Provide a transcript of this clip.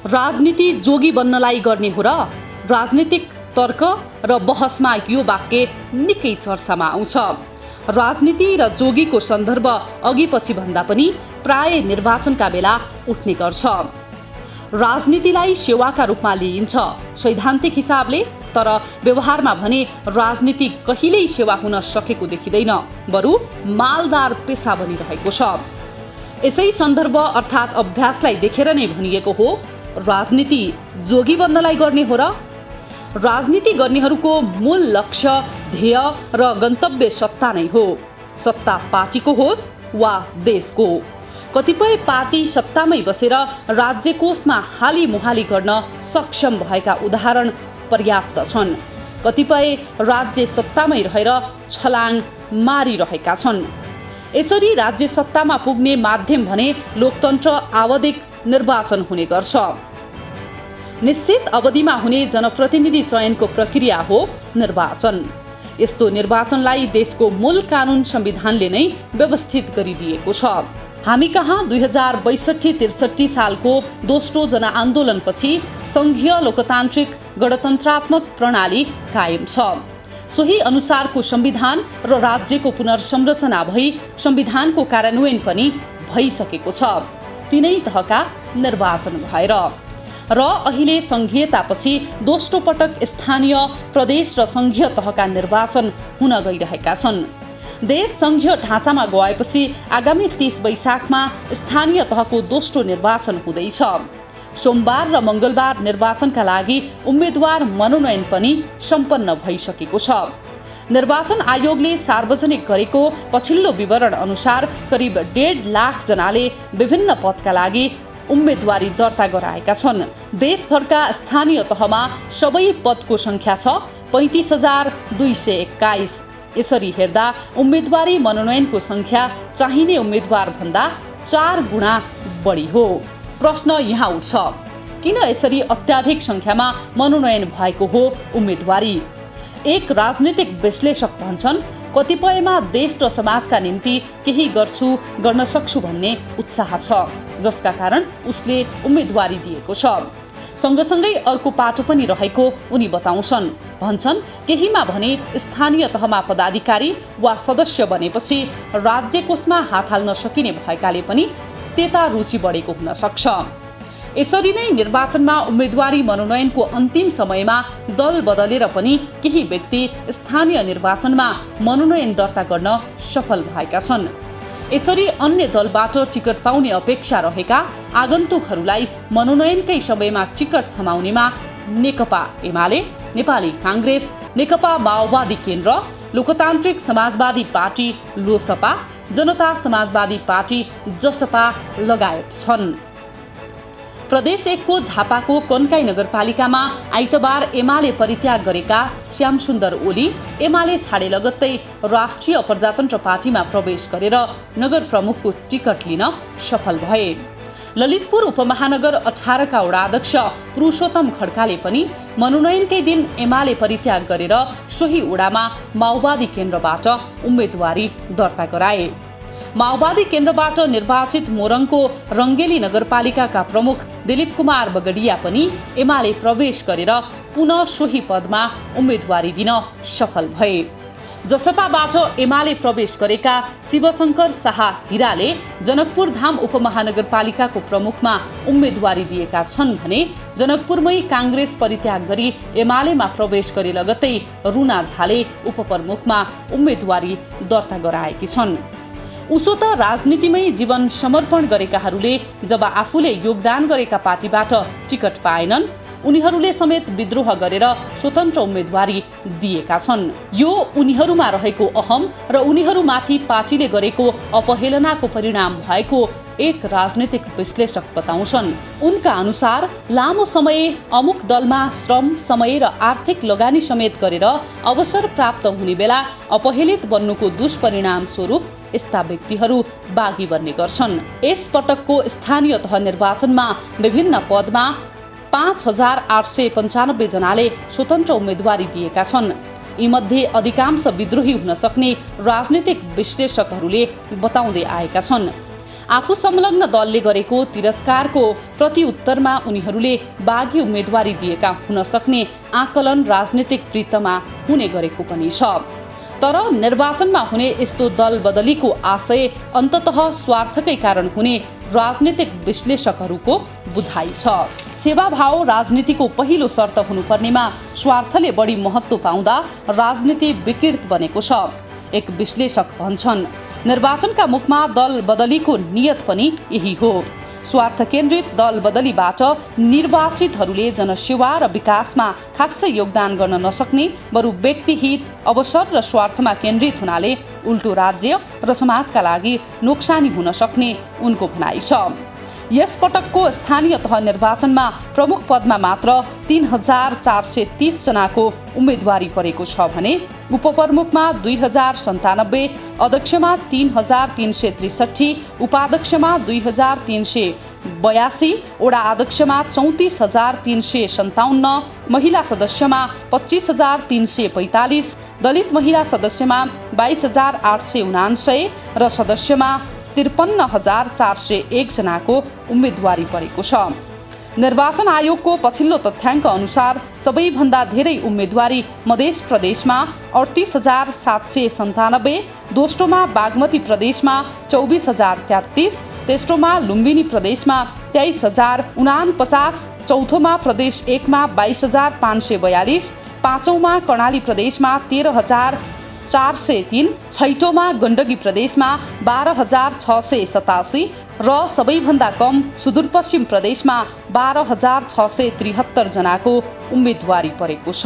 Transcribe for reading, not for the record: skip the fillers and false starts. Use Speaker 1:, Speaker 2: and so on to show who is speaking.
Speaker 1: राजनीति जोगी बन्नलाई गर्ने हो र? राजनीतिक तर्क र बहसमा यो वाक्य निकै चर्चामा आउँछ। राजनीति र जोगीको सन्दर्भ अघि पछि भन्दा पनि प्राय निर्वाचनका बेला उठ्ने गर्छ। राजनीतिलाई सेवाका रूपमा लिइन्छ सैद्धान्तिक हिसाबले, तर व्यवहारमा भने राजनीति कहिल्यै सेवा हुन सकेको देखिँदैन, बरु मालदार पेसा बनिरहेको छ। यसै सन्दर्भ अर्थात् अभ्यासलाई देखेर नै भनिएको हो, राजनीति जोगी बन्नलाई गर्ने हो र? राजनीति गर्नेहरूको मूल लक्ष्य, ध्येय र गन्तव्य सत्ता नै हो। सत्ता पार्टीको होस् वा देशको। कतिपय पार्टी सत्तामै बसेर राज्य कोषमा हाली मुहाली गर्न सक्षम भएका उदाहरण पर्याप्त छन्। कतिपय राज्य सत्तामै रहेर छलाङ मारिरहेका छन्। यसरी राज्य सत्तामा पुग्ने माध्यम भने लोकतन्त्र आवधिक निर्वाचन हुने गर्छ। निश्चित अवधिमा हुने जनप्रतिनिधि चयनको प्रक्रिया हो निर्वाचन। यस्तो निर्वाचनलाई देशको मूल कानुन संविधानले नै व्यवस्थित गरिदिएको छ। हामी कहाँ 2062-63 सालको दोस्रो जनआन्दोलनपछि सङ्घीय लोकतान्त्रिक गणतन्त्रात्मक प्रणाली कायम छ। सोही अनुसारको संविधान र राज्यको पुनर्संरचना भई संविधानको कार्यान्वयन पनि भइसकेको छ, तीनै तहका निर्वाचन भएर। र अहिले सङ्घीयतापछि दोस्रो पटक स्थानीय, प्रदेश र सङ्घीय तहका निर्वाचन हुन गइरहेका छन्। देश सङ्घीय ढाँचामा गएपछि आगामी 30 वैशाखमा स्थानीय तहको दोस्रो निर्वाचन हुँदैछ। सोमबार र मङ्गलबार निर्वाचनका लागि उम्मेद्वार मनोनयन पनि सम्पन्न भइसकेको छ। निर्वाचन आयोगले सार्वजनिक गरेको पछिल्लो विवरण अनुसार करिब 1.5 लाख जनाले विभिन्न पदका लागि उम्मेदवारी दर्ता गराएका छन्। देशभरका स्थानीय तहमा सबै पदको सङ्ख्या छ 35,221। यसरी हेर्दा उम्मेदवारी मनोनयनको सङ्ख्या चाहिने उम्मेदवार भन्दा 4 गुणा बढी हो। प्रश्न यहाँ उठ्छ, किन यसरी अत्याधिक सङ्ख्यामा मनोनयन भएको हो उम्मेदवारी? एक राजनीतिक विश्लेषक भन्छन्, कतिपयमा देश र समाजका निम्ति केही गर्न सक्छु भन्ने उत्साह छ, जसका कारण उसले उम्मेदवारी दिएको छ। सँगसँगै अर्को पाटो पनि रहेको उनी बताउँछन्। भन्छन्, केहीमा भने स्थानीय तहमा पदाधिकारी वा सदस्य बनेपछि राज्य कोषमा हात हाल्न सकिने भएकाले पनि त्यता रुचि बढेको हुन सक्छ। यसरी नै निर्वाचनमा उम्मेदवारी मनोनयनको अन्तिम समयमा दल बदलेर पनि केही व्यक्ति स्थानीय निर्वाचनमा मनोनयन दर्ता गर्न सफल भएका छन्। यसरी अन्य दलबाट टिकट पाउने अपेक्षा रहेका आगन्तुकहरूलाई मनोनयनकै समयमा टिकट थमाउनेमा नेकपा एमाले, नेपाली काङ्ग्रेस, नेकपा माओवादी केन्द्र, लोकतान्त्रिक समाजवादी पार्टी लोसपा, जनता समाजवादी पार्टी जसपा लगायत छन्। प्रदेश 1 को झापाको कन्काई नगरपालिकामा आइतबार एमाले परित्याग गरेका श्यामसुन्दर ओली एमाले छाडे लगत्तै राष्ट्रिय प्रजातन्त्र पार्टीमा प्रवेश गरेर नगर प्रमुखको टिकट लिन सफल भए। ललितपुर उपमहानगर 18 का वडाध्यक्ष पुरुषोत्तम खड्काले पनि मनोनयनकै दिन एमाले परित्याग गरेर सोही वडामा माओवादी केन्द्रबाट उम्मेदवारी दर्ता गराए। माओवादी केन्द्रबाट निर्वाचित मोरङको रङ्गेली नगरपालिकाका प्रमुख दिलीप कुमार बगडिया पनि एमाले प्रवेश गरेर पुनः सोही पदमा उम्मेदवारी दिन सफल भए। जसपाबाट एमाले प्रवेश गरेका शिवशङ्कर शाह हिराले जनकपुर धाम उपमहानगरपालिकाको प्रमुखमा उम्मेदवारी दिएका छन् भने जनकपुरमै काङ्ग्रेस परित्याग गरी एमालेमा प्रवेश गरे लगत्तै रुना झाले उपप्रमुखमा उम्मेदवारी दर्ता गराएकी छन्। उसो त राजनीतिमै जीवन समर्पण गरेकाहरूले जब आफूले योगदान गरेका पार्टीबाट टिकट पाएनन्, उनीहरूले समेत विद्रोह गरेर स्वतन्त्र उम्मेदवारी दिएका छन्। यो उनीहरूमा रहेको अहम र उनीहरूमाथि पार्टीले गरेको अपहेलनाको परिणाम भएको एक राजनीतिक विश्लेषक बताउँछन्। उनका अनुसार लामो समय अमुक दलमा श्रम, समय र आर्थिक लगानी समेत गरेर अवसर प्राप्त हुने बेला अपहेलित बन्नुको दुष्परिणाम स्वरूप यस्ता व्यक्तिहरू बागी बन्ने गर्छन्। यस पटकको स्थानीय तह निर्वाचनमा विभिन्न पदमा 5,895 जनाले स्वतन्त्र उम्मेदवारी दिएका छन्। यीमध्ये अधिकांश विद्रोही हुन सक्ने राजनीतिक विश्लेषकहरूले बताउँदै आएका छन्। आफू संलग्न दलले गरेको तिरस्कारको प्रतिउत्तरमा उनीहरूले बागी उम्मेदवारी दिएका हुन सक्ने आकलन राजनीतिक वृत्तमा हुने गरेको पनि छ। तर निर्वाचनमा हुने यस्तो दल बदलीको आशय अन्ततः स्वार्थकै कारण हुने राजनीतिक विश्लेषकहरूको बुझाइ छ। सेवाभाव राजनीतिको पहिलो शर्त हुनुपर्नेमा स्वार्थले बढी महत्त्व पाउँदा राजनीति विकृत बनेको छ। एक विश्लेषक भन्छन्, निर्वाचनका मुखमा दल बदलीको नियत पनि यही हो। स्वार्थ केन्द्रित दल बदलीबाट निर्वाचितहरूले जनसेवा र विकासमा खासै योगदान गर्न नसक्ने, बरु व्यक्तिहित, अवसर र स्वार्थमा केन्द्रित हुनाले उल्टो राज्य र समाजका लागि नोक्सानी हुन सक्ने उनको भनाइ छ। यस पटकको स्थानीय तह निर्वाचनमा प्रमुख पदमा मात्र 3430 जनाको उम्मेदवारी परेको छ भने उपप्रमुखमा 2097, अध्यक्षमा 3363, उपाध्यक्षमा 2382, वडा अध्यक्षमा 34357, महिला सदस्यमा 25345, दलित महिला सदस्यमा 22849 र सदस्यमा 53401 जनाको उम्मेदवारी परेको छ। निर्वाचन आयोगको पछिल्लो तथ्याङ्क अनुसार सबैभन्दा धेरै उम्मेदवारी मध्य प्रदेशमा 38797, दोस्रोमा बागमती प्रदेशमा 24033, तेस्रोमा लुम्बिनी प्रदेशमा 23049, चौथोमा प्रदेश 1 मा 22542, पाँचौंमा कर्णाली प्रदेशमा 13403, छैटौंमा गण्डकी प्रदेशमा 12687 र सबैभन्दा कम सुदूरपश्चिम प्रदेशमा 12673 जनाको उम्मेदवारी परेको छ।